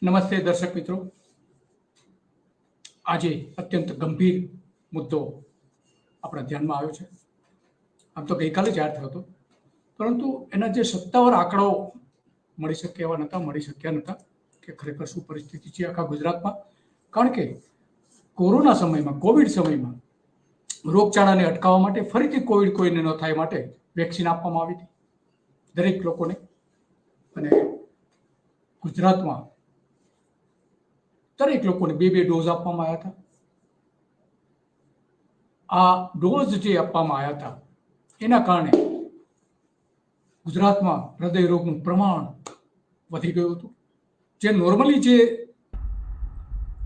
નમસ્તે દર્શક મિત્રો. આજે અત્યંત ગંભીર મુદ્દો આપણા ધ્યાનમાં આવ્યો છે. આમ તો ગઈકાલે જાહેર થયો હતો, પરંતુ એના જે સત્તાવાર આંકડાઓ મળી શક્યા નહોતા કે ખરેખર શું પરિસ્થિતિ છે આખા ગુજરાતમાં. કારણ કે કોરોના સમયમાં, કોવિડ સમયમાં રોગચાળાને અટકાવવા માટે, ફરીથી કોવિડ કોઈને ન થાય માટે વેક્સિન આપવામાં આવી હતી દરેક લોકોને. અને ગુજરાતમાં દરેક લોકોને બે ડોઝ આપવામાં આવ્યા હતા. આ ડોઝ જે આપવામાં આવ્યા હતા એના કારણે ગુજરાતમાં હૃદય રોગનું પ્રમાણ વધી ગયું હતું. જે નોર્મલી જે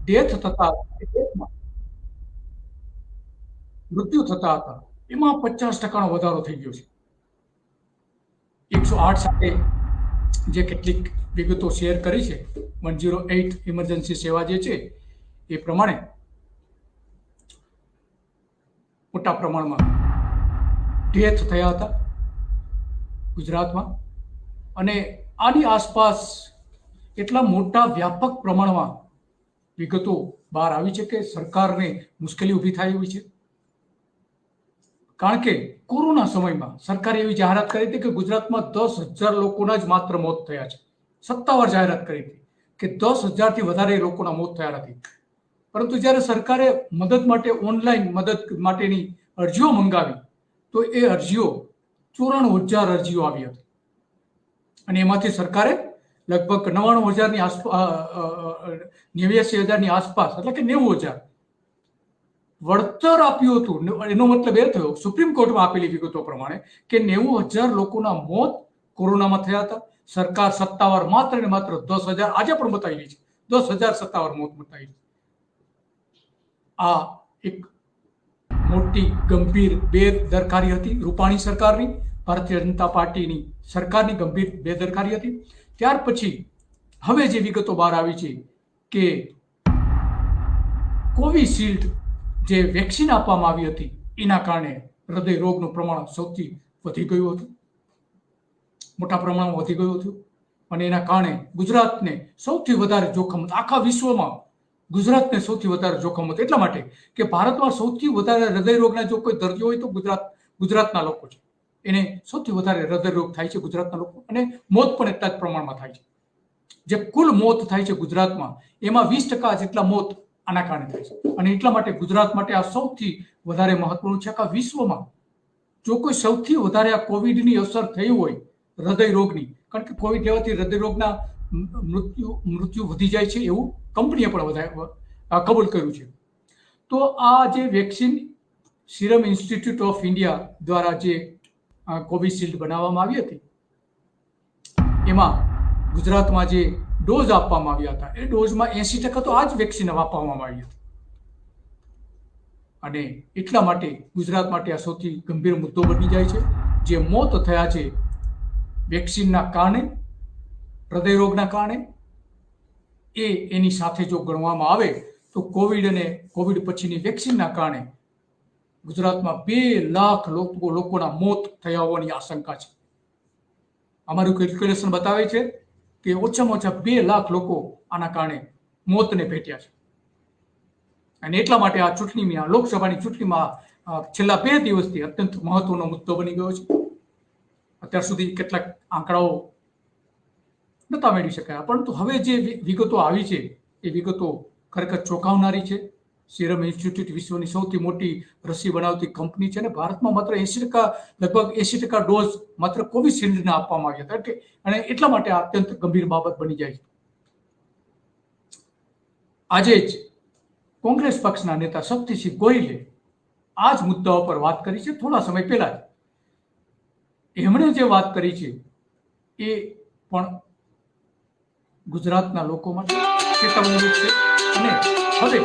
ડેથ થતા, મૃત્યુ થતા હતા, એમાં 50% વધારો થઈ ગયો છે. 108 સાથે જે કેટલીક વિગતો શેર કરી છે, 108 ઇમરજન્સી સેવા જે છે એ પ્રમાણે મોટા પ્રમાણમાં ડેથ થયા હતા ગુજરાતમાં. અને આની આસપાસ એટલા મોટા વ્યાપક પ્રમાણમાં વિગતો બહાર આવી છે કે સરકારને મુશ્કેલી ઊભી થાય એવી છે. કારણ કે કોરોના સમયમાં સરકારે એવી જાહેરાત કરી હતી કે ગુજરાતમાં 10,000 લોકોના જ માત્ર મોત થયા છે. સત્તાવાર જાહેરાત કરી હતી કે 10,000થી વધારે લોકોના મોત થયા નથી. પરંતુ જ્યારે સરકારે મદદ માટે, ઓનલાઈન મદદ માટેની અરજીઓ મંગાવી તો એ અરજીઓ 94,000 અરજીઓ આવી હતી. અને એમાંથી સરકારે લગભગ 99,000ની આસપાસ, 89,000ની આસપાસ, એટલે કે 90,000 વળતર આપ્યું હતું. એનો મતલબ એ થયો, સુપ્રીમ કોર્ટમાં આપેલી વિગતો પ્રમાણે, કે 90,000 લોકોના મોત કોરોનામાં થયા હતા. સરકાર સત્તાવાર માત્ર ને માત્ર 10,000 આજે પણ બતાવી છે. 10,000 સત્તાવાર મોત બતાવી છે. આ એક મોટી ગંભીર બેદરકારી હતી રૂપાણી સરકારની, ભારતીય જનતા પાર્ટીની સરકારની ગંભીર બેદરકારી હતી. ત્યાર પછી હવે જે વિગતો બહાર આવી છે કે કોવિશિલ્ડ જે વેક્સિન આપવામાં આવી હતી એના કારણે હૃદય રોગનું પ્રમાણ સૌથી વધી ગયું હતું, મોટા પ્રમાણમાં વધી ગયું હતું. અને એના કારણે ગુજરાતને સૌથી વધારે જોખમ હતું. આખા વિશ્વમાં ગુજરાતને સૌથી વધારે જોખમ હતું. એટલા માટે કે ભારતમાં સૌથી વધારે હૃદય રોગના જો કોઈ દર્દીઓ હોય તો ગુજરાતના લોકો છે. એને સૌથી વધારે હૃદય રોગ થાય છે ગુજરાતના લોકો, અને મોત પણ એટલા જ પ્રમાણમાં થાય છે. જે કુલ મોત થાય છે ગુજરાતમાં, એમાં 20% જેટલા મોત આના કારણે થાય છે. અને એટલા માટે ગુજરાત માટે આ સૌથી વધારે મહત્વનું છે. આખા વિશ્વમાં જો કોઈ સૌથી વધારે આ કોવિડની અસર થઈ હોય હૃદય રોગની, કારણ કે કોવિડ લેવાથી હૃદય રોગના મૃત્યુ વધી જાય છે એવું કંપનીએ પણ કબૂલ કર્યું છે. તો આ જે vaccine serum institute of India દ્વારા જે કોવિશિલ્ડ બનાવવામાં આવી હતી, એમાં ગુજરાતમાં જે ડોઝ આપવામાં આવ્યા હતા એ ડોઝમાં 80% તો આ જ વેક્સિન આપવામાં આવી હતી. અને એટલા માટે ગુજરાત માટે આ સૌથી ગંભીર મુદ્દો બની જાય છે. જે મોત થયા છે વેક્સિનના કારણે, હૃદય રોગના કારણે, એની સાથે જો ગણવામાં આવે તો કોવિડ અને કોવિડ પછીની વેક્સિનના કારણે ગુજરાતમાં 2 લાખ લોકોના મોત થયા હોવાની આશંકા છે. અમારું કેલ્ક્યુલેશન બતાવે છે કે ઓછામાં ઓછા 2 લાખ લોકો આના કારણે મોતને ભેટ્યા છે. અને એટલા માટે આ ચૂંટણીમાં, લોકસભાની ચૂંટણીમાં છેલ્લા 2 દિવસથી અત્યંત મહત્વનો મુદ્દો બની ગયો છે. અત્યાર સુધી કેટલાક આંકડાઓ નહોતા મેળવી શકાયા, પરંતુ હવે જે વિગતો આવી છે એ વિગતો ખરેખર ચોંકાવનારી છે. સિરમ ઇન્સ્ટિટ્યૂટ વિશ્વની સૌથી મોટી રસી બનાવતી કંપની છે, અને ભારતમાં માત્ર 80%, લગભગ 80% ડોઝ માત્ર કોવિશિલ્ડના આપવામાં આવ્યા હતા. અને એટલા માટે આ અત્યંત ગંભીર બાબત બની જાય છે. આજે જ કોંગ્રેસ પક્ષના નેતા શક્તિસિંહ ગોહિલે આ જ મુદ્દાઓ પર વાત કરી છે. થોડા સમય પહેલા જ એમણે જે વાત કરી છે એ પણ ગુજરાતના લોકો માટે ચેતવણીરૂપ છે. અને હવે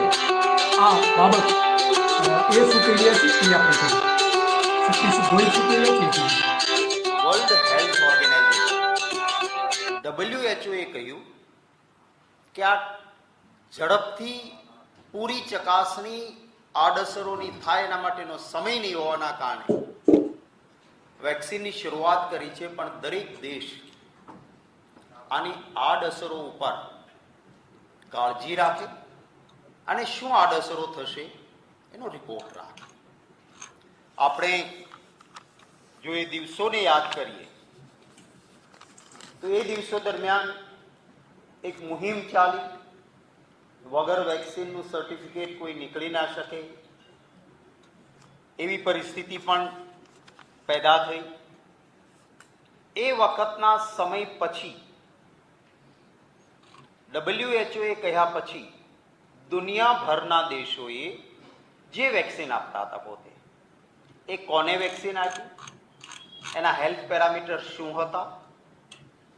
આ બાબત એ શું કહી રહ્યા છે એ આપણે જોઈએ. શક્તિસિંહ ગોહિલ શું કહી રહ્યા છે? વર્લ્ડ હેલ્થ ઓર્ગેનાઇઝેશન WHO એ કહ્યું કે આ ઝડપથી પૂરી ચકાસણી આડઅસરોની થાય એના માટેનો સમય નહીં હોવાના કારણે વેક્સિનની શરૂઆત કરી છે. પણ દરેક દેશ આની આડઅસરો ઉપર કાળજી રાખે અને શું આડઅસરો થશે એનો રિપોર્ટ રાખે. આપણે જો એ દિવસોને યાદ કરીએ તો એ દિવસો દરમિયાન એક મુહિમ ચાલી, વગર વેક્સિનનું સર્ટિફિકેટ કોઈ નીકળી ના શકે એવી પરિસ્થિતિ પણ પેદા થઈ. એ વખતના સમય પછી WHO કહ્યા પછી દુનિયાભરના દેશોએ જે વેક્સિન આપતા હતા પોતે, એ કોને વેક્સિન આપી, એના હેલ્થ પેરામીટર્સ શું હતા,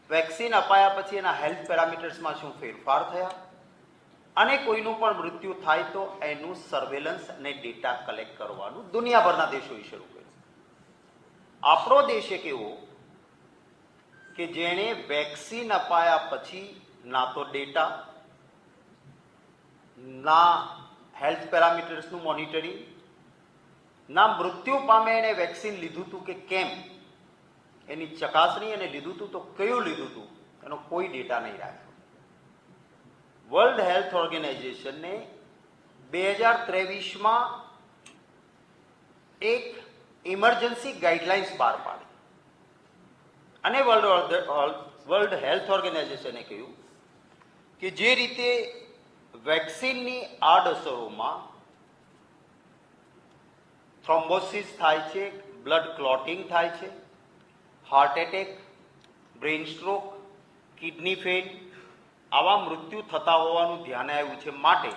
વેક્સિન અપાયા પછી એના હેલ્થ પેરામીટર્સમાં શું ફેરફાર થયા, અને કોઈનું પણ મૃત્યુ થાય તો એનું સર્વેલન્સ અને ડેટા કલેક્ટ કરવાનું દુનિયાભરના દેશોએ શરૂ કર્યું. આપણો દેશ એક એવો કે જેણે વેક્સિન અપાયા પછી ના તો ડેટા, ના હેલ્થ પેરામીટર્સનું મોનિટરિંગ, ના મૃત્યુ પામે એને વેક્સિન લીધું હતું કે કેમ એની ચકાસણી, અને લીધું હતું તો કયું લીધું હતું એનો કોઈ ડેટા નહીં રાખ્યો. વર્લ્ડ હેલ્થ ઓર્ગેનાઇઝેશને 2023માં એક ઇમરજન્સી ગાઈડલાઇન્સ બહાર પાડી અને વર્લ્ડ હેલ્થ ઓર્ગેનાઇઝેશને કહ્યું કે જે રીતે વેક્સિનની આડઅસરોમાં થ્રોમ્બોસિસ થાય છે, બ્લડ ક્લોટિંગ થાય છે, heart attack, brain stroke, kidney fail આવા મૃત્યુ થતા હોવાનું ધ્યાને આવ્યું છે. માટે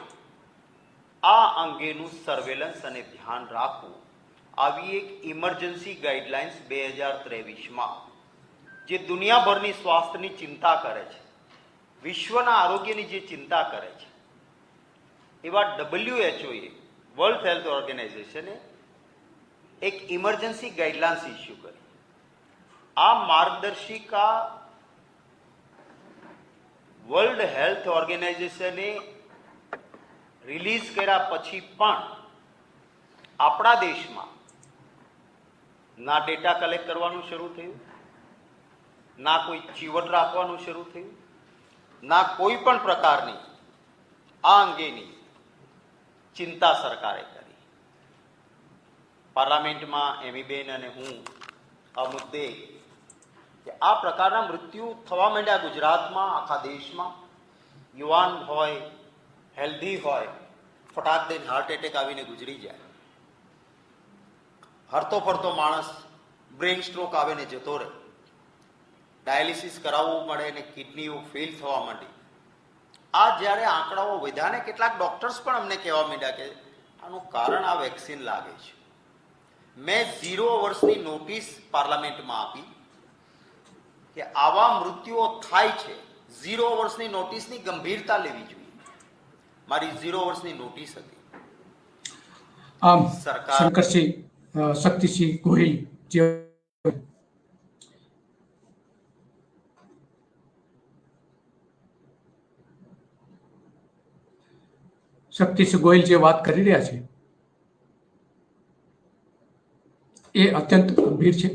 આ અંગેનું સર્વેલન્સ અને ધ્યાન રાખવું, આવી એક ઇમરજન્સી ગાઈડલાઇન્સ 2023માં જે દુનિયાભરની સ્વાસ્થ્યની ચિંતા કરે છે, વિશ્વના આરોગ્યની જે ચિંતા કરે છે, એવા WHOએ વર્લ્ડ હેલ્થ ઓર્ગેનાઇઝેશને એક ઇમરજન્સી ગાઈડલાઇન્સ ઇસ્યુ કરી. આ માર્ગદર્શિકા વર્લ્ડ હેલ્થ ઓર્ગેનાઇઝેશને રિલીઝ કર્યા પછી પણ આપણા દેશમાં ના ડેટા કલેક્ટ કરવાનું શરૂ થયું, ના કોઈ ચીવટ રાખવાનું શરૂ થયું, ના કોઈ પણ પ્રકારની આ અંગેની ચિંતા સરકારે કરી. પાર્લામેન્ટમાં એમીબેન અને હું આ મુદ્દે કે આ પ્રકારના મૃત્યુ થવા માંડ્યા ગુજરાતમાં, આખા દેશમાં, યુવાન હોય, હેલ્ધી હોય, ફટાક દઈને હાર્ટ એટેક આવીને ગુજરી જાય, હરતો ફરતો માણસ બ્રેઇન સ્ટ્રોક આવે ને જતો રહે, ડાયાલિસિસ કરાવવું પડે અને કિડનીઓ ફેલ થવા માંડી. આ જ્યારે આંકડાઓ વધ્યા ને કેટલાક ડોક્ટર્સ પણ અમને કહેવા માંડ્યા કે આનું કારણ આ વેક્સિન લાગે છે. મેં 0 વર્ષની નોટિસ પાર્લામેન્ટમાં આપી કે આવા મૃત્યુઓ થાય છે, 0 વર્ષની નોટિસની ગંભીરતા લેવી જોઈએ. મારી 0 વર્ષની નોટિસ હતી. આમ સરકાર શંકરસિંહ શક્તિસિંહ ગોહિલ જે શક્તિસિંહ ગોહિલ જે વાત કરી રહ્યા છે એ અત્યંત ગંભીર છે.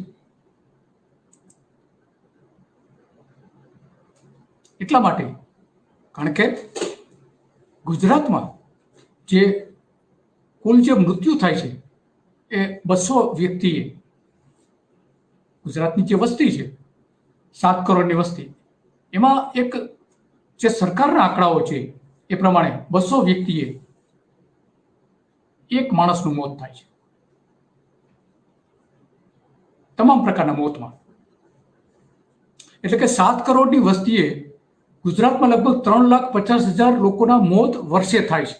એટલા માટે કારણ કે ગુજરાતમાં જે કુલ જે મૃત્યુ થાય છે એ 200 વ્યક્તિએ, ગુજરાતની જે વસ્તી છે 7 કરોડની વસ્તી, એમાં એક જે સરકારના આંકડાઓ છે એ પ્રમાણે 200 વ્યક્તિએ એક માણસનું મોત થાય છે, તમામ પ્રકારના મોતમાં. એટલે કે 7 કરોડની વસ્તીએ ગુજરાતમાં લગભગ 3,50,000 લોકોના મોત વર્ષે થાય છે.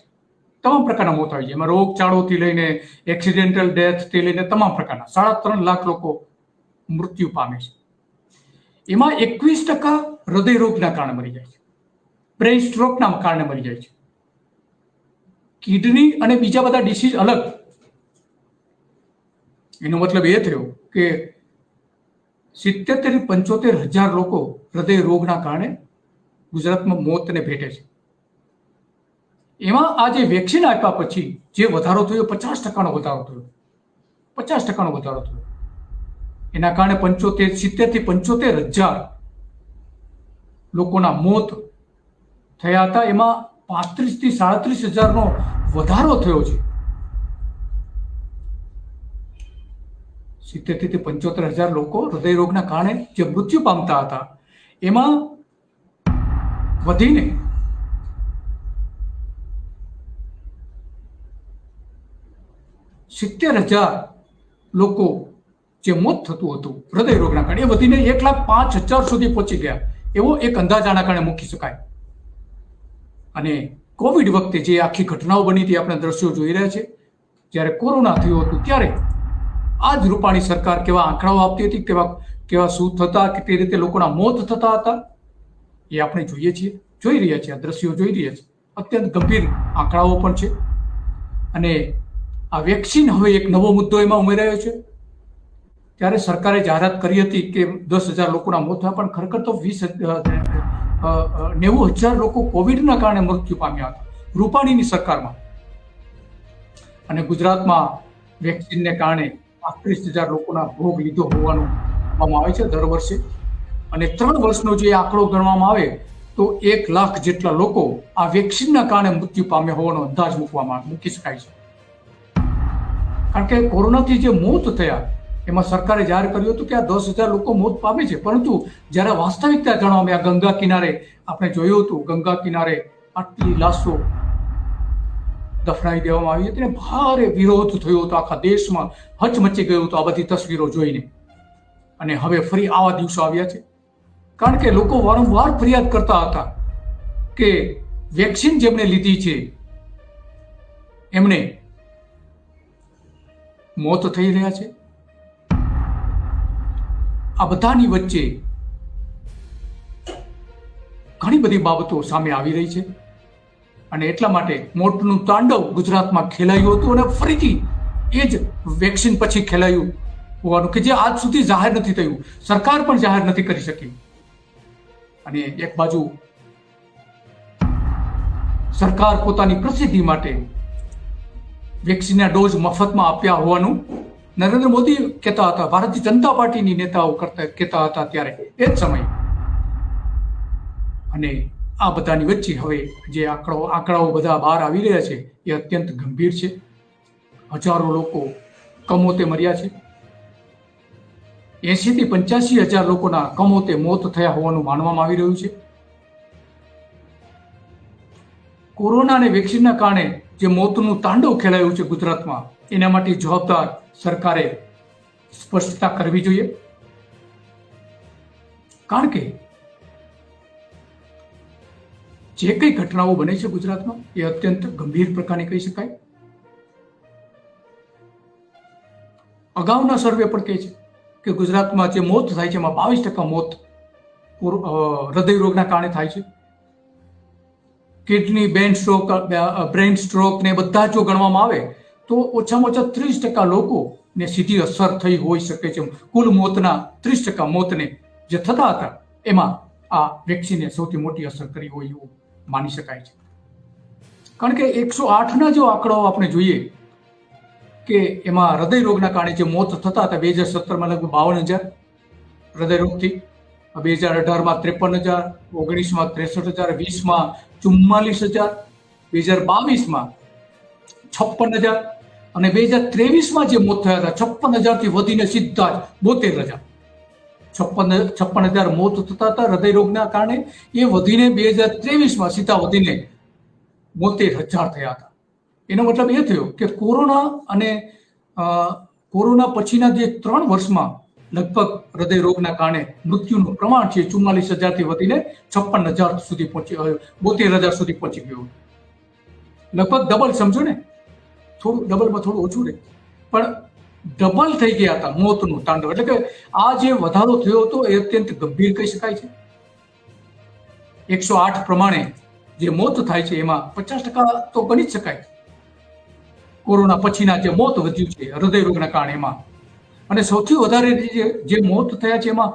તમામ પ્રકારના મોત આવી છે, એમાં રોગચાળોથી લઈને એક્સિડેન્ટલ ડેથથી લઈને તમામ પ્રકારના 3.5 લાખ લોકો મૃત્યુ પામે છે. એમાં 21% હૃદયરોગના કારણે મરી જાય છે, બ્રેઇન સ્ટ્રોકના કારણે મરી જાય છે. કિડની અને બીજા બધા ડિસીઝ અલગ. એનો મતલબ એ થયો કે 70-75 હજાર લોકો હૃદય રોગના કારણે ગુજરાતમાં મોતને ભેટે છે. એમાં આ જે વેક્સિન આપ્યા પછી જે વધારો થયો 50%નો વધારો થયો, 50%નો વધારો થયો. એના કારણે 70-75 હજાર લોકોના મોત થયા હતા એમાં 35 થી 37,000નો વધારો થયો છે. 70 થી 75,000 લોકો હૃદયરોગના કારણે જે મૃત્યુ પામતા હતા એમાં વધીને 70,000 લોકો જે મોત થતું હતું હૃદયરોગના કારણે એ વધીને 1,05,000 સુધી પહોંચી ગયા એવો એક અંદાજ આના કારણે મૂકી શકાય. અને કોવિડ વખતે જે આખી ઘટનાઓ બની હતી આપણે દ્રશ્યો જોઈ રહ્યા છે. જ્યારે કોરોના થયું હતું ત્યારે આ જ રૂપાણી સરકાર કેવા આંકડાઓ આપતી હતી, કેવા શું થતા, કે રીતે લોકોના મોત થતા હતા એ આપણે જોઈ રહ્યા છીએ. આ દ્રશ્યો જોઈ રહ્યા છીએ. અત્યંત ગંભીર આંકડાઓ પણ છે. અને આ વેક્સિન હવે એક નવો મુદ્દો એમાં ઉમેરાયો છે. ત્યારે સરકારે જાહેરાત કરી હતી કે 10,000 લોકોના મોત થયા, પણ ખરેખર તો 90,000 લોકો કોવિડના કારણે મૃત્યુ પામ્યા હતા રૂપાણીની સરકારમાં. અને ગુજરાતમાં વેક્સિનને કારણે 35,000 લોકોના ભોગ લીધો હોવાનું કહેવામાં આવે છે દર વર્ષે. અને 3 વર્ષનો જે આંકડો ગણવામાં આવે તો 1 લાખ જેટલા લોકો આ વેક્સિનના કારણે મૃત્યુ પામ્યા હોવાનો અંદાજ મૂકી શકાય છે. કારણ કે કોરોનાથી જે મોત થયા એમાં સરકારે જાહેર કર્યું હતું કે આ 10,000 લોકો મોત પામે છે, પરંતુ જ્યારે વાસ્તવિકતા જાણવા આ ગંગા કિનારે આપણે જોયું હતું, ગંગા કિનારે આટલી લાશો દફનાવી દેવામાં આવી હતી અને ભારે વિરોધ થયો હતો. આખા દેશમાં હચમચી ગયું હતું આ બધી તસવીરો જોઈને. અને હવે ફરી આવા દિવસો આવ્યા છે. કારણ કે લોકો વારંવાર ફરિયાદ કરતા હતા કે વેક્સિન જેમને લીધી છે એમને મોત થઈ રહ્યા છે. આ બધાની વચ્ચે ઘણી બધી બાબતો સામે આવી રહી છે. અને એટલા માટે મોતનું તાંડવ ગુજરાતમાં ખેલાયું હતું અને ફરીથી એ જ વેક્સિન પછી ખેલાયું હોવાનું કે જે આજ સુધી જાહેર નથી થયું, સરકાર પણ જાહેર નથી કરી શકી. અને એક બાજુ સરકાર પોતાની પ્રસિદ્ધિ માટે વેક્સિનના ડોઝ મફતમાં આપ્યા હોવાનું નરેન્દ્ર મોદી કહેતા હતા, ભારતીય જનતા પાર્ટીની નેતાઓ કહેતા હતા ત્યારે એ જ સમયે. અને આ બધાની વચ્ચે હવે જે આંકડાઓ બધા બહાર આવી રહ્યા છે એ અત્યંત ગંભીર છે. હજારો લોકો કમોતે મર્યા છે. 80 થી 85,000 લોકોના કમોતે મોત થયા હોવાનું માનવામાં આવી રહ્યું છે. કોરોના અને વેક્સિનના કારણે જે મોતનું તાંડવ ખેલાયું છે ગુજરાતમાં એના માટે જવાબદાર સરકારે સ્પષ્ટતા કરવી જોઈએ. કારણ કે જે કઈ ઘટનાઓ બને છે ગુજરાતમાં એ અત્યંત ગંભીર પ્રકારની કહી શકાય. અગાઉના સર્વે પણ કહે છે કે ગુજરાતમાં જે મોત થાય છે એમાં 22% મોત હૃદયરોગના કારણે થાય છે. કિડની, બ્રેન સ્ટ્રોક ને બધા જો ગણવામાં આવે તો ઓછામાં ઓછા 30% લોકોને સીધી અસર થઈ હોઈ શકે છે. કુલ મોતના 30% મોતને જે થતા હતા એમાં આ વેક્સિને સૌથી મોટી અસર કરી હોય એવું માની શકાય છે. કારણ કે 108ના જો આંકડાઓ આપણે જોઈએ કે એમાં હૃદયરોગના કારણે જે મોત થતા હતા 2017માં લગભગ 52,000 હૃદયરોગથી, 2018માં 53,000, 19માં 63,000, 20માં 44,000, 2022માં 56,000 અને 2023માં જે મોત થયા હતા 56,000થી વધીને સીધા જ 72,000. 56,000 મોત થતા હતા હૃદયરોગના કારણે, એ વધીને 2023માં સીધા વધીને 72,000 થયા હતા. એનો મતલબ એ થયો કે કોરોના પછીના જે 3 વર્ષમાં લગભગ હૃદયરોગના કારણે મૃત્યુનું પ્રમાણ છે 44,000થી વધીને 56,000 સુધી 72,000 સુધી પહોંચી ગયું. લગભગ ડબલ સમજો ને, ડબલમાં થોડું ઓછું રહે પણ ડબલ થઈ ગયા હતા મોતનું તાંડવ. એટલે કે આ જે વધારો થયો હતો એ અત્યંત ગંભીર કહી શકાય છે. 108 પ્રમાણે જે મોત થાય છે એમાં 50% તો ગણી જ શકાય કોરોના પછીના જે મોત વધ્યું છે હૃદયરોગના કારણે એમાં. અને સૌથી વધારે જે મોત થયા છે એમાં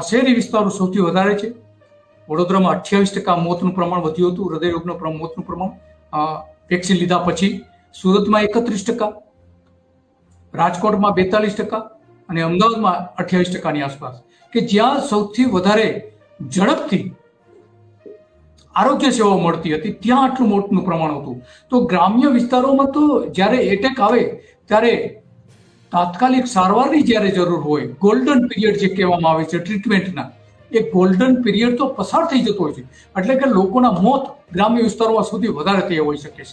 શહેરી વિસ્તારો સૌથી વધારે છે. વડોદરામાં 28% મોતનું પ્રમાણ વધ્યું હતું, હૃદયરોગનું મોતનું પ્રમાણ વેક્સિન લીધા પછી. સુરતમાં 31%, રાજકોટમાં 42% અને અમદાવાદમાં 28%ની આસપાસ, કે જ્યાં સૌથી વધારે ઝડપથી આરોગ્ય સેવાઓ મળતી હતી ત્યાં આટલું મોટું પ્રમાણ હતું. તો ગ્રામ્ય વિસ્તારોમાં તો જ્યારે એટેક આવે ત્યારે તાત્કાલિક સારવારની જ્યારે જરૂર હોય, ગોલ્ડન પીરિયડ જે કહેવામાં આવે છે ટ્રીટમેન્ટના, એ ગોલ્ડન પીરિયડ તો પસાર થઈ જતો હોય છે. એટલે કે લોકોના મોત ગ્રામ્ય વિસ્તારોમાં સુધી વધારે થયા હોઈ શકે છે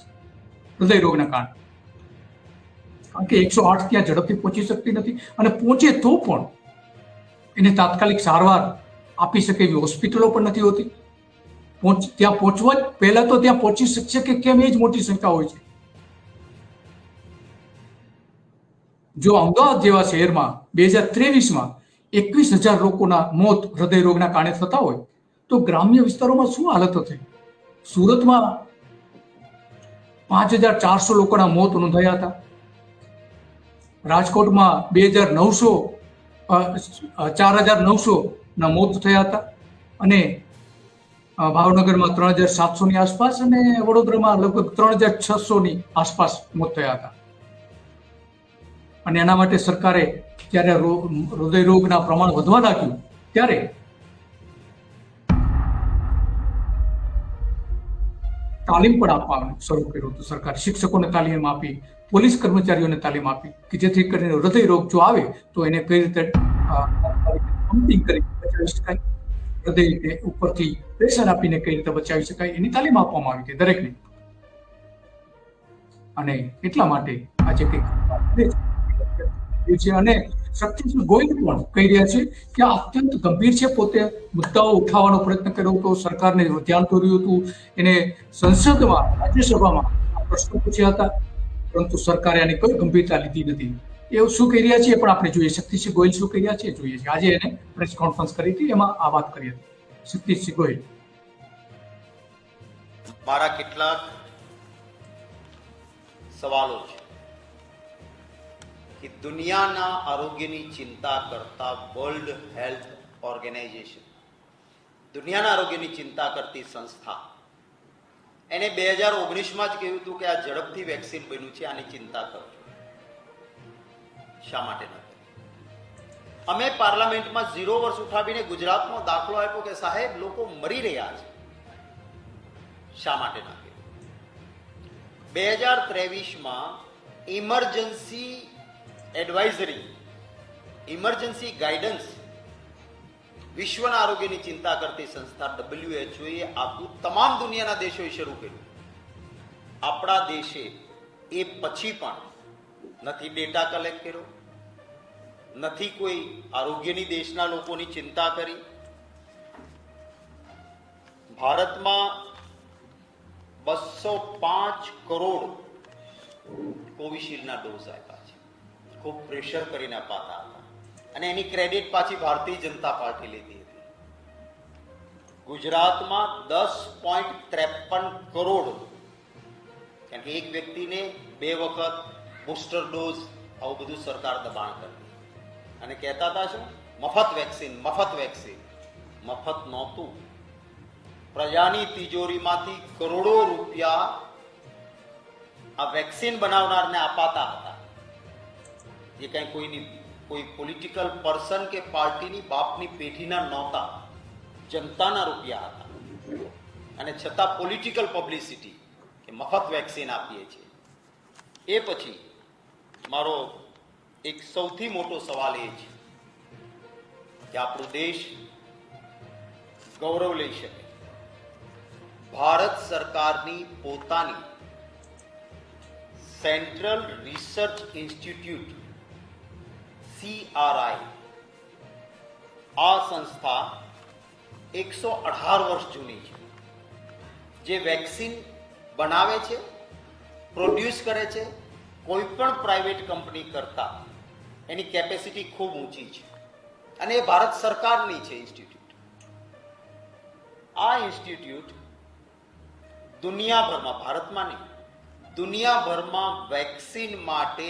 હૃદય રોગના કારણે. કારણ કે 108 ત્યાં ઝડપથી પહોંચી શકતી નથી, અને પહોંચે તો પણ એને તાત્કાલિક સારવાર આપી શકે એવી હોસ્પિટલો પણ નથી હોતી. ત્યાં પહોંચવા જ પહેલા તો ત્યાં પહોંચી શકશે કે કેમ એ જ મોટી શંકા હોય છે. જો અમદાવાદ જેવા શહેરમાં 2023માં 21,000 લોકોના મોત હૃદય રોગના કારણે થતા હોય તો ગ્રામ્ય વિસ્તારોમાં શું હાલત હતી? સુરતમાં 5,400 લોકોના મોત નોંધાયા હતા. રાજકોટમાં 4,900 ના મોત થયા હતા, અને ભાવનગરમાં 3,700 ની આસપાસ, અને વડોદરામાં લગભગ 3,600 ની આસપાસ મોત થયા હતા. અને એના માટે સરકારે જ્યારે હૃદય રોગના પ્રમાણ વધવા લાગ્યું ત્યારે તાલીમ પણ આપવાનું શરૂ કર્યું હતું. સરકારે શિક્ષકોને તાલીમ આપી, પોલીસ કર્મચારીઓને તાલીમ આપી કે જેથી કરીને હૃદય રોગ જો આવે તો એને કઈ રીતે પમ્પિંગ કરી બચાવી શકાય, હૃદય ઉપરથી પ્રેશર આપીને કઈ રીતે બચાવી શકાય એની તાલીમ આપવામાં આવી હતી દરેકને. અને એટલા માટે આજે કંઈક છે, અને શક્તિસિંહ ગોહિલ પણ કહી રહ્યા છે કે આ અત્યંત ગંભીર છે. પોતે મુદ્દાઓ ઉઠાવવાનો પ્રયત્ન કર્યો હતો, સરકારને ધ્યાન દોર્યું હતું, એને સંસદમાં, રાજ્યસભામાં આ પ્રશ્નો પૂછ્યા હતા, પરંતુ સરકારે આની કોઈ ગંભીરતા લીધી નથી. એવું શું કહી રહ્યા છે એ પણ આપણે જોઈએ. શક્તિસિંહ ગોહિલ શું કહી રહ્યા છે જોઈએ છે. આજે એને પ્રેસ કોન્ફરન્સ કરી હતી, એમાં આ વાત કરી હતી શક્તિસિંહ ગોહિલ. મારા કેટલાક સવાલો છે કે દુનિયાના આરોગ્યની ચિંતા કરતા વર્લ્ડ હેલ્થ ઓર્ગેનાઇઝેશન, દુનિયાના આરોગ્યની ચિંતા કરતી સંસ્થા, એને 2019માં જ કહ્યું હતું કે આ ઝડપથી વેક્સિન બન્યું છે, આની ચિંતા કરો. શા માટે ન કરી? અમે પાર્લામેન્ટમાં 0 વર્ષ ઉઠાવીને ગુજરાતનો દાખલો આપ્યો કે સાહેબ લોકો મરી રહ્યા છે. શા માટે ન કર્યું? 2023માં ઇમરજન્સી એડવાઇઝરી, ઇમરજન્સી ગાઈડન્સ વિશ્વના આરોગ્યની ચિંતા કરતી સંસ્થા WHO એ આપવું તમામ દુનિયાના દેશોએ શરૂ કર્યું. આપણા દેશે એ પછી પણ નથી ડેટા કલેક્ટ કર્યો, નથી કોઈ આરોગ્યની દેશના લોકોની ચિંતા કરી. ભારતમાં 205 કરોડ કોવિશિલ્ડના ડોઝ આપ્યા છે. ખૂબ પ્રેશર કરીને અપાતા હતા, અને એની ક્રેડિટ પાછી ભારતીય જનતા પાર્ટી લીધી હતી. ગુજરાતમાં 10.53 કરોડ, કારણ કે એક વ્યક્તિને 2 વખત બુસ્ટર ડોઝ, આવું બધું સરકાર દબાણ કરતી અને કહેતા હતા શું, મફત વેક્સિન, મફત વેક્સિન. મફત નહોતું. પ્રજાની તિજોરીમાંથી કરોડો રૂપિયા આ વેક્સિન બનાવનારને અપાતા હતા, જે કઈ કોઈ પોલિટિકલ પર્સન કે પાર્ટીની બાપની પેઢીના નહોતા, જનતાના રૂપિયા હતા. અને છતાં પોલિટિકલ પબ્લિસિટી કે મફત વેક્સિન આપીએ છીએ. એ પછી મારો એક સૌથી મોટો સવાલ એ છે કે આપણો દેશ ગૌરવ લઈ શકે, ભારત સરકારની પોતાની સેન્ટ્રલ રિસર્ચ ઇન્સ્ટિટ્યૂટ CRI, આ સંસ્થા 118 વર્ષ જૂની છે, જે વેક્સિન બનાવે છે, પ્રોડ્યુસ કરે છે, કોઈ પણ પ્રાઇવેટ કંપની કરતા એની કેપેસિટી ખૂબ ઊંચી છે, અને એ ભારત સરકારની છે ઇન્સ્ટિટ્યૂટ. આ ઇન્સ્ટિટ્યૂટ દુનિયાભરમાં, ભારતમાં નહીં, દુનિયાભરમાં વેક્સિન માટે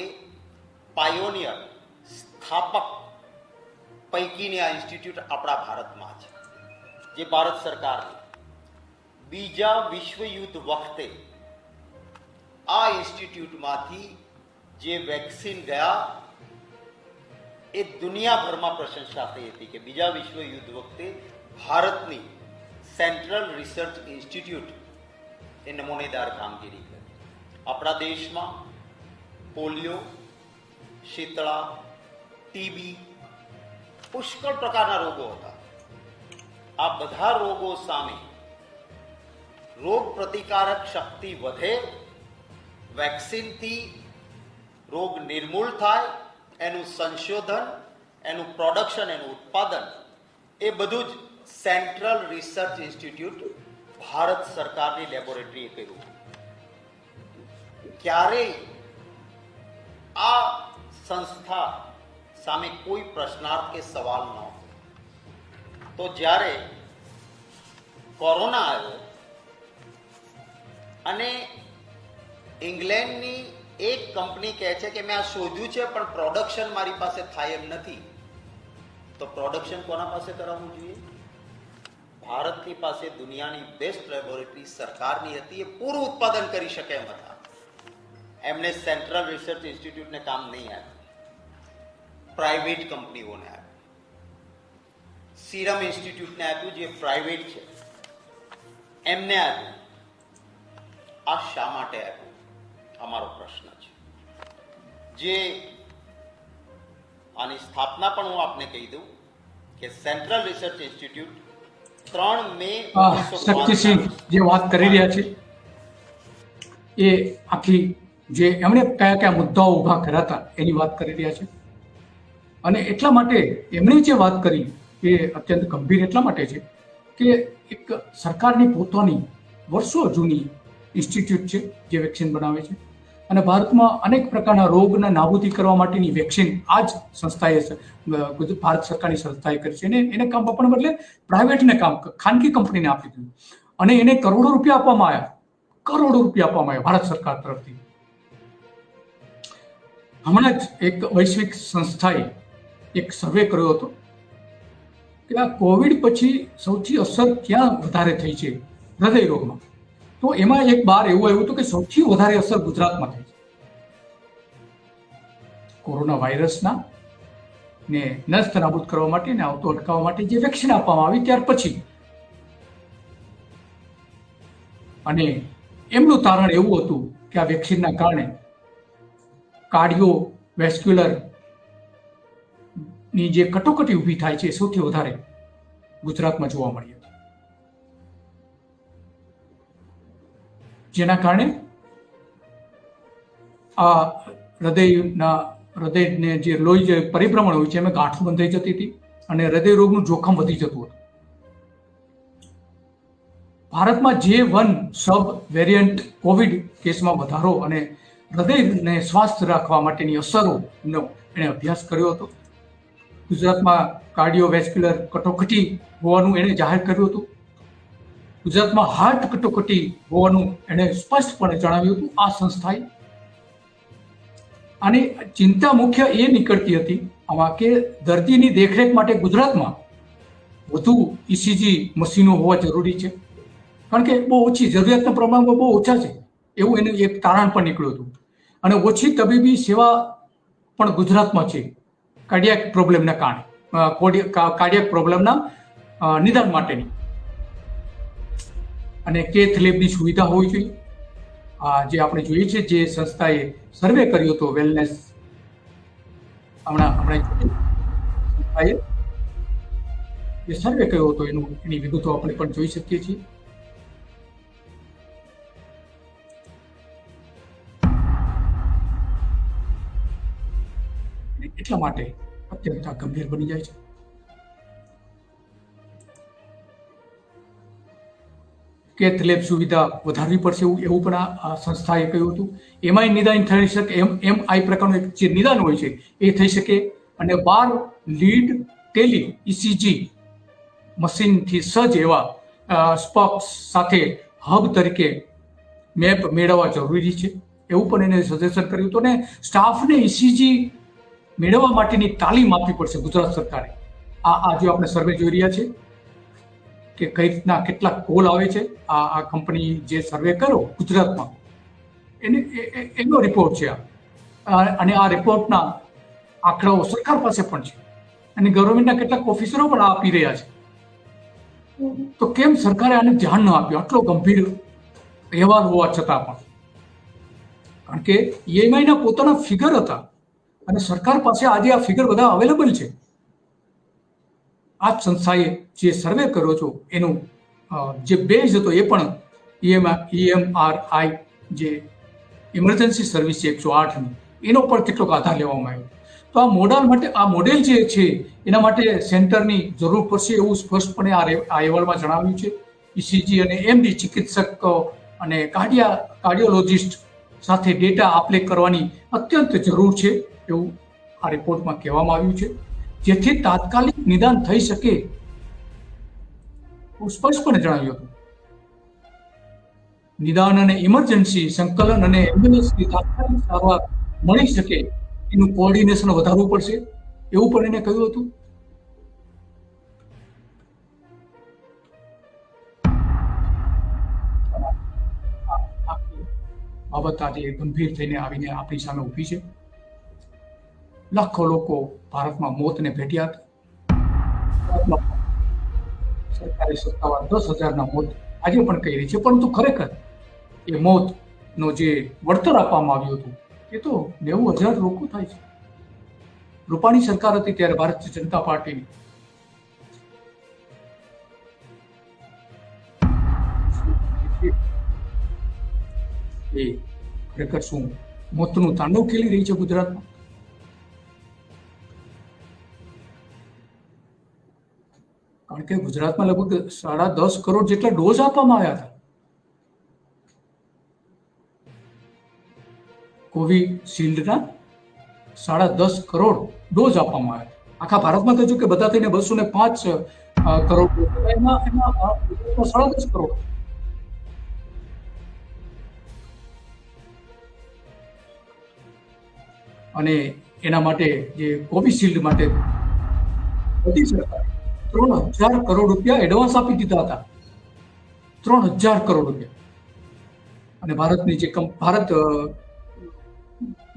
પાયોનિયર, સ્થાપક પૈકીની આ ઇન્સ્ટિટ્યૂટ આપણા ભારતમાં છે, જે ભારત સરકારની. બીજા વિશ્વ યુદ્ધ વખતે આ ઇન્સ્ટિટ્યૂટમાંથી જે વેક્સિન ગયા એ દુનિયાભરમાં પ્રશંસા થઈ હતી કે બીજા વિશ્વ યુદ્ધ વખતે ભારતની સેન્ટ્રલ રિસર્ચ ઇન્સ્ટિટ્યૂટ એ નમૂનેદાર કામગીરી કરી. આપણા દેશમાં પોલિયો, શીતળા, ટીબી, પુષ્કળ પ્રકારના રોગો હતા. આ બધા રોગો સામે રોગ પ્રતિકારક શક્તિ વધે, વેક્સિનથી રોગ નિર્મૂળ થાય, એનું સંશોધન, એનું પ્રોડક્શન, એનું ઉત્પાદન, એ બધું જ સેન્ટ્રલ રિસર્ચ ઇન્સ્ટિટ્યૂટ ભારત સરકારની લેબોરેટરીએ કર્યું. ક્યારેય આ સંસ્થા સામે કોઈ પ્રશ્નાર્થ કે સવાલ ન હતો. તો જ્યારે કોરોના આવ્યો અને ઇંગ્લેન્ડની એક કંપની કહે છે કે મેં આ શોધ્યું છે પણ પ્રોડક્શન મારી પાસે થાય એમ નથી, તો પ્રોડક્શન કોના પાસે કરાવવું જોઈએ? ભારતની પાસે દુનિયાની બેસ્ટ લેબોરેટરી સરકારની હતી, એ પૂરું ઉત્પાદન કરી શકે એમ હતા. એમને સેન્ટ્રલ રિસર્ચ ઇન્સ્ટિટ્યૂટને કામ નહીં આપ્યું, પ્રાઇવેટ કંપનીઓને આપ્યું. સીરમ ઇન્સ્ટિટ્યૂટને આપ્યું જે પ્રાઇવેટ છે, એમને આપ્યું. આ શા માટે આપ્યું? અમારો પ્રશ્ન છે. જે આની સ્થાપના પણ હું આપને કહી દઉં કે સેન્ટ્રલ રિસર્ચ ઇન્સ્ટિટ્યૂટ 3 મે શક્તિસિંહ જે વાત કરી રહ્યા છે એ આખી જે એમણે કયા કયા મુદ્દાઓ ઊભા કર્યા હતા એની વાત કરી રહ્યા છે. અને એટલા માટે એમણે જે વાત કરી એ અત્યંત ગંભીર એટલા માટે છે કે એક સરકારની પોતાની વર્ષો જૂની ઇન્સ્ટિટ્યૂટ છે જે વેક્સિન બનાવે છે અને ભારતમાં અનેક પ્રકારના રોગને નાબૂદી કરવા માટેની વેક્સિન આ જ સંસ્થાએ ભારત સરકારની સંસ્થાએ કરી છે. એને કામ આપવાને બદલે પ્રાઇવેટને કામ ખાનગી કંપનીને આપી દીધું અને એને કરોડો રૂપિયા આપવામાં આવ્યા ભારત સરકાર તરફથી. હમણાં જ એક વૈશ્વિક સંસ્થાએ એક સર્વે કર્યો હતો કે આ કોવિડ પછી સૌથી અસર ક્યાં વધારે થઈ છે હૃદય રોગમાં. તો એમાં એક બાર એવું આવ્યું હતું કે સૌથી વધારે અસર ગુજરાતમાં થઈ છે. કોરોના વાયરસના ને નષ્ટ નાબૂદ કરવા માટે ને આવતો અટકાવવા માટે જે વેક્સિન આપવામાં આવી ત્યાર પછી. અને એમનું તારણ એવું હતું કે આ વેક્સિનના કારણે કાર્ડિયો વેસ્ક્યુલર ની જે કટોકટી ઊભી થાય છે સૌથી વધારે ગુજરાતમાં જોવા મળી હતી. જેના કારણે આ હૃદયને જે લોહી જે પરિભ્રમણ હોય છે એમાં ગાંઠો બંધાઈ જતી હતી અને હૃદય રોગનું જોખમ વધી જતું હતું. ભારતમાં J1 સબ વેરિયન્ટ કોવિડ કેસમાં વધારો અને હૃદયને સ્વાસ્થ્ય રાખવા માટેની અસરોનો એણે અભ્યાસ કર્યો હતો. ગુજરાતમાં કાર્ડિયોવેસ્ક્યુલર કટોકટી હોવાનું એણે જાહેર કર્યું હતું. ગુજરાતમાં હાર્ટ કટોકટી હોવાનું એણે સ્પષ્ટપણે જણાવ્યું હતું આ સંસ્થાએ. અને ચિંતા મુખ્ય એ નીકળતી હતી આમાં કે દર્દીની દેખરેખ માટે ગુજરાતમાં વધુ ઇસીજી મશીનો હોવા જરૂરી છે, કારણ કે બહુ ઓછી જરૂરિયાતના પ્રમાણમાં બહુ ઓછા છે એવું એનું એક તારણ પણ નીકળ્યું હતું. અને ઓછી તબીબી સેવા પણ ગુજરાતમાં છે કાર્ડિયાક પ્રોબ્લેમના કારણે, કાર્ડિયાક પ્રોબ્લેમના નિદાન માટેની. અને કેથ લેબની સુવિધા હોવી જોઈએ. જે આપણે જોઈએ છે જે સંસ્થાએ સર્વે કર્યો હતો વેલનેસ હમણાં સંસ્થાએ જે સર્વે કર્યો હતો એની વિગતો આપણે પણ જોઈ શકીએ છીએ. એટલા માટે અત્યંત ગંભીર બની જાય છે. કેથ લેબ સુવિધા વધારવી પડશે એવું પણ આ સંસ્થાએ કહ્યું હતું. એમાંય નિદાન થઈ શકે એમ પ્રકારનું એક જે નિદાન હોય છે એ થઈ શકે. અને 12 લીડ ટેલી ઇસીજી મશીનથી સજ્જ એવા સ્પોક્સ સાથે હબ તરીકે મેપ મેળવવા જરૂરી છે એવું પણ એને સજેશન કર્યું હતું. ને સ્ટાફને ઇસીજી મેળવવા માટેની તાલીમ આપવી પડશે ગુજરાત સરકારે. આ જો આપણે સર્વે જોઈ રહ્યા છે કે કઈ રીતના કેટલા કોલ આવે છે. આ કંપની જે સર્વે કર્યો ગુજરાતમાં એનો રિપોર્ટ છે અને આ રિપોર્ટના આંકડાઓ સરકાર પાસે પણ છે અને ગવર્મેન્ટના કેટલાક ઓફિસરો પણ આપી રહ્યા છે. તો કેમ સરકારે આને ધ્યાન ન આપ્યું? આટલો ગંભીર અહેવાલ હોવા છતાં પણ. કારણ કે ઈએમઆઈના પોતાના ફિગર હતા અને સરકાર પાસે આજે આ ફિગર બધા અવેલેબલ છે. આ જ સંસ્થાએ જે સર્વે કર્યો છો એનું જે બેઝ હતો એ પણ EMRI જે ઇમરજન્સી સર્વિસ છે 108ની એનો પણ કેટલોક આધાર લેવામાં આવ્યો. તો આ મોડેલ જે છે એના માટે સેન્ટરની જરૂર પડશે એવું સ્પષ્ટપણે આ અહેવાલમાં જણાવ્યું છે. ECG અને MD ચિકિત્સક અને કાર્ડિયોલોજિસ્ટ સાથે ડેટા આપલે કરવાની અત્યંત જરૂર છે એવું આ રિપોર્ટમાં કહેવામાં આવ્યું છે, જેથી તાત્કાલિક નિદાન થઈ શકે એવું સ્પષ્ટપણે જણાવ્યું હતું. નિદાન અને ઇમરજન્સી સંકલન અને એમ્બ્યુલન્સની તાત્કાલિક સારવાર મળી શકે એનું કોઓર્ડિનેશન વધારવું પડશે એવું પણ એને કહ્યું હતું. બાબત આજે ગંભીર થઈને આવીને આપણી સામે ઊભી છે. લાખો લોકો ભારતમાં મોતને ભેટ્યા હતા. સરકારે સત્તાવાર 10,000ના મોત આજે પણ કહી રહી છે, પરંતુ ખરેખર એ મોતનો જે વળતર આપવામાં આવ્યું હતું એ તો 90,000 લોકો થાય છે. રૂપાણી સરકાર હતી ત્યારે ભારતીય જનતા પાર્ટીની એ ખરેખર શું મોતનું તાંડવ ખેલી રહી છે ગુજરાતમાં. કારણ કે ગુજરાતમાં લગભગ 10.5 કરોડ જેટલા ડોઝ આપવામાં આવ્યા હતા. કોવિશિલ્ડના 10.5 કરોડ ડોઝ આપવામાં આવ્યા. આખા ભારતમાં તો જો કે બધા થઈને 205 કરોડ એમાં 10.5 કરોડ. અને એના માટે જે કોવિશિલ્ડ માટે મોદી સરકારે 3,000 કરોડ રૂપિયા એડવાન્સ આપી દીધા હતા. 3,000 કરોડ રૂપિયા. અને ભારતની જે ભારત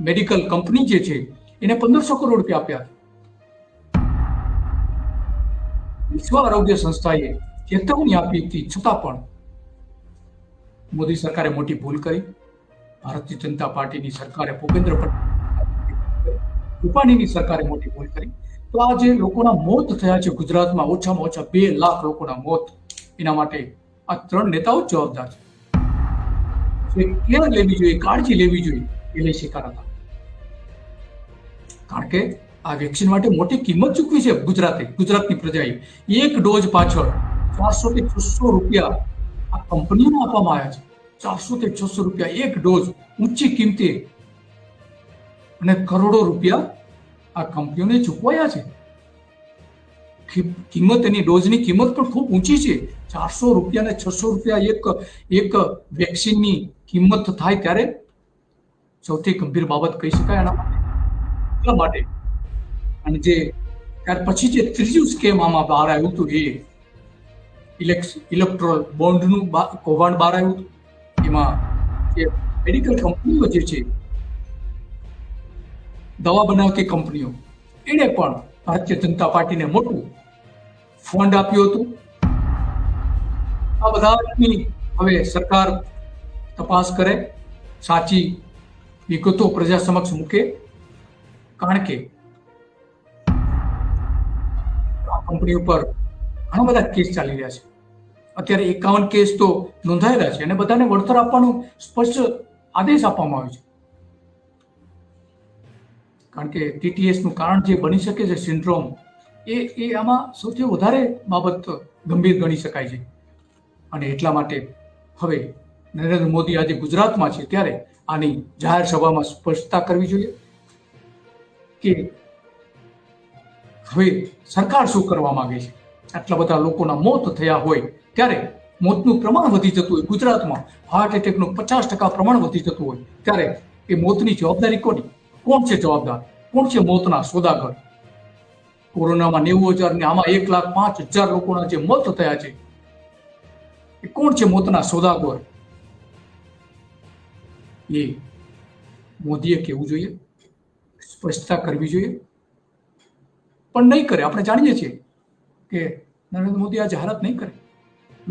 મેડિકલ કંપની જે છે એને 1,500 કરોડ રૂપિયા આપ્યા. વિશ્વ આરોગ્ય સંસ્થાએ ચેતવણી આપી હતી છતાં પણ મોદી સરકારે મોટી ભૂલ કરી. ભારતીય જનતા પાર્ટીની સરકારે ભૂપેન્દ્ર પટેલ રૂપાણીની સરકારે મોટી ભૂલ કરી. તો આ જે લોકોના મોત થયા છે ગુજરાતમાં, ઓછામાં ઓછા 2 લાખ લોકોના મોત, એના માટે આ 3 નેતાઓ જ જવાબદાર છે. કેર લેવી જોઈએ, કાળજી લેવી જોઈએ એ લઈ શકાતા હતા. કારણ કે આ વેક્સિન માટે મોટી કિંમત ચૂકવી છે ગુજરાતની પ્રજાએ. એક ડોઝ પાછળ 400 થી 600 રૂપિયા આ કંપનીઓને આપવામાં આવ્યા છે. 400 થી 600 રૂપિયા એક ડોઝ, ઊંચી કિંમતે, અને કરોડો રૂપિયા આ કંપનીઓને ચૂકવાયા છે. કિંમત એની ડોઝની કિંમત પણ ખૂબ ઊંચી છે. 400 રૂપિયા અને 600 રૂપિયા એક વેક્સિનની કિંમત થાય ત્યારે સૌથી ગંભીર બાબત કહી શકાય એના માટે. અને જે ત્યાર પછી જે ત્રીજું સ્કેમ આમાં બહાર આવ્યું હતું એ ઇલેક્ટ્રોલ બોન્ડનું કૌભાંડ બહાર આવ્યું હતું. એમાં જે મેડિકલ કંપનીઓ જે છે, દવા બનાવતી કંપનીઓ, એને પણ ભારતીય જનતા પાર્ટીને મોટું ફંડ આપ્યું હતું. આ બધાની હવે સરકાર તપાસ કરે, સાચી વિગતો પ્રજા સમક્ષ મૂકે. કારણ કે આ કંપની ઉપર ઘણા બધા કેસ ચાલી રહ્યા છે. અત્યારે 51 કેસ તો નોંધાયેલા છે અને બધાને વળતર આપવાનો સ્પષ્ટ આદેશ આપવામાં આવ્યો છે. કારણ કે TTS નું કારણ જે બની શકે છે સિન્ડ્રોમ, એ આમાં સૌથી વધારે બાબત ગંભીર ગણી શકાય છે. અને એટલા માટે હવે નરેન્દ્ર મોદી આજે ગુજરાતમાં છે ત્યારે આની જાહેર સભામાં સ્પષ્ટતા કરવી જોઈએ કે હવે સરકાર શું કરવા માંગે છે. આટલા બધા લોકોના મોત થયા હોય ત્યારે, મોતનું પ્રમાણ વધી જતું હોય ગુજરાતમાં, હાર્ટ એટેકનું 50% પ્રમાણ વધી જતું હોય ત્યારે એ મોતની જવાબદારી કોની? કોણ છે જવાબદાર? કોણ છે મોતના સોદાગર? કોરોનામાં 90,000 ને આમાં 1,05,000 લોકોના જે મોત થયા છે, એ કોણ છે મોતના સોદાગર? એ મોદીએ કહેવું જોઈએ, સ્પષ્ટતા કરવી જોઈએ. પણ નહીં કરે. આપણે જાણીએ છીએ કે નરેન્દ્ર મોદી આ જાહેરાત નહીં કરે.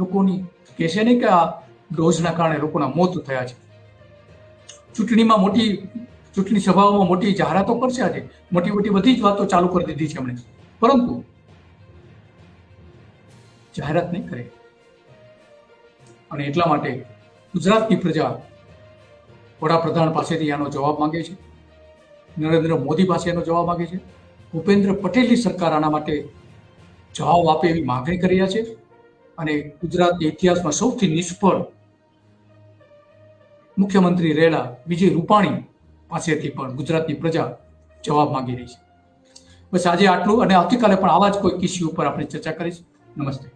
લોકોની કહેશે નહીં કે આ ડોઝના કારણે લોકોના મોત થયા છે. ચૂંટણી સભાઓમાં મોટી જાહેરાતો કરશે, આજે મોટી મોટી બધી જ વાતો ચાલુ કરી દીધી છે એમણે, પરંતુ જાહેરાત નહીં કરે. અને એટલા માટે ગુજરાતની પ્રજા વડાપ્રધાન પાસેથી આનો જવાબ માંગે છે, નરેન્દ્ર મોદી પાસે એનો જવાબ માંગે છે, ભૂપેન્દ્ર પટેલની સરકાર આના માટે જવાબ આપે એવી માંગણી કરી રહ્યા છે. અને ગુજરાતના ઇતિહાસમાં સૌથી નિષ્ફળ મુખ્યમંત્રી રહેલા વિજય રૂપાણી પાસેથી પણ ગુજરાતની પ્રજા જવાબ માંગી રહી છે. બસ આજે આટલું, અને આવતીકાલે પણ આવા જ કોઈ ઇસ્યુ ઉપર આપણે ચર્ચા કરીશું. નમસ્તે.